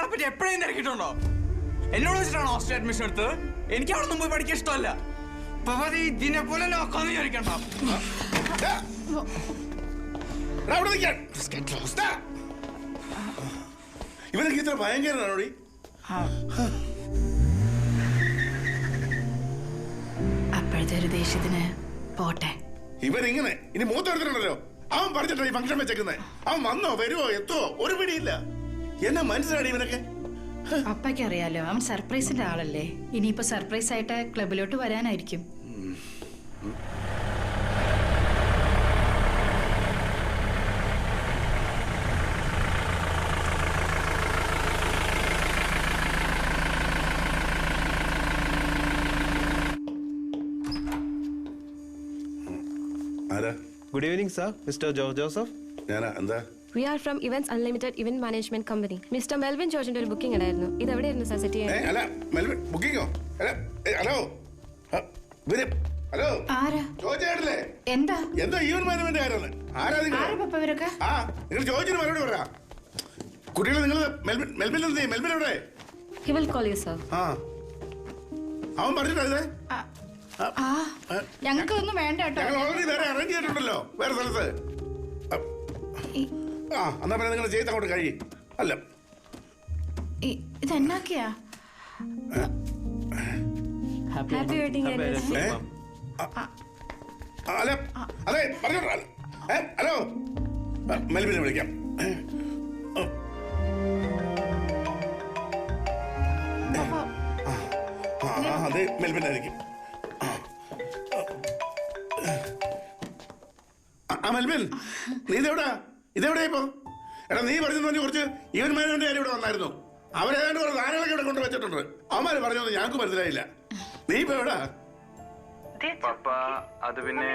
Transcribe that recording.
ഞങ്ങളെ പറ്റി എപ്പോഴും തിരക്കിയിട്ടുണ്ടോ? എന്നോട് വെച്ചിട്ടാണോ ഹോസ്റ്റൽ അഡ്മിഷൻ എടുത്തത്? എനിക്ക് അവിടെ നിന്ന് പോയി പഠിക്കാൻ ഇഷ്ടമല്ല. ഇതിനെ പോലെ നോക്കാന്ന് വിചാരിക്കണ്ട. ഇവനൊക്കെ ഇത്ര ഭയങ്കരനാണോടി? അപ്പോഴത്തെ ഒരു ദേഷ്യത്തിന് പോട്ടെ. ഇവരിങ്ങനെ ഇനി മൂത്തെടുത്തിട്ടുണ്ടല്ലോ. അവൻ പറഞ്ഞിട്ടാ ഈ ഫംഗ്ഷൻ വെച്ചേക്കുന്നേ. അവൻ വന്നോ വരുവോ എത്തോ ഒരു പിടിയില്ല. എന്നെ മനസ്സിലാടി ഇവനൊക്കെ. അപ്പയ്ക്ക് അറിയാലോ, അവൻ സർപ്രൈസിന്റെ ആളല്ലേ. ഇനിയിപ്പോ സർപ്രൈസ് ആയിട്ട് ക്ലബിലോട്ട് വരാനായിരിക്കും. Good evening, sir. Mr. Joseph. We are from Events Unlimited Event Management Company. Mr. Melvin Georgeന്റെ ഒരു ബുക്കിംഗ് ഉണ്ടായിരുന്നു. ഇത് എവിടെയായിരുന്നു സർ സെറ്റ് ചെയ്യാൻ? അല്ല മെൽവിൻ ബുക്കിംഗോ? ഹലോ ഹലോ ആരാ? ചോദിച്ചേട്ടല്ലേ? എന്താ എന്തോ ഈവന്റ് മാനേജ്മെന്റ് ആരാണ്? ആരാ ഇവരൊക്കെ? ആ നിങ്ങൾ ചോദിച്ചിട്ട് മറുപടി പറ. കുട്ടികൾ നിങ്ങൾ മെൽവിൻ എവിടെ? He will call you, sir. ആ അവൻ പറഞ്ഞിട്ടേ ഞങ്ങൾക്ക് ഒന്നും വേണ്ട കേട്ടോ. ഞങ്ങൾ ഓൾറെഡി വേറെ അറേഞ്ച് ചെയ്തിട്ടുണ്ടല്ലോ വേറെ സ്ഥലത്ത്. ആ എന്നാ പിന്നെ നിങ്ങൾ ചെയ്ത് അങ്ങോട്ട് കഴിയും. അല്ല ഇതെന്നാക്കിയാ? Happy wedding anniversary. അല്ല അതെ പറഞ്ഞോട്ടോ. ഹലോ മെൽവിനെ വിളിക്കാം. അതെ മെൽവിനായിരിക്കും. ആ മെൽവിൻ നീ ഇതെവിടെയാ ഇപ്പൊ? എടാ നീ പറഞ്ഞു കുറച്ച് ഈവൻ മാനേജ്മെന്റ് കാര്യം ഇവിടെ വന്നായിരുന്നു. അവരേതാണ്ട് കുറച്ച് സാധനങ്ങളൊക്കെ ഇവിടെ കൊണ്ട് വെച്ചിട്ടുണ്ട്. അവന്മാര് പറഞ്ഞൊന്നും ഞങ്ങൾക്ക് മനസ്സിലായില്ല. നീ ഇപ്പൊ എവിടാ? അത് പിന്നെ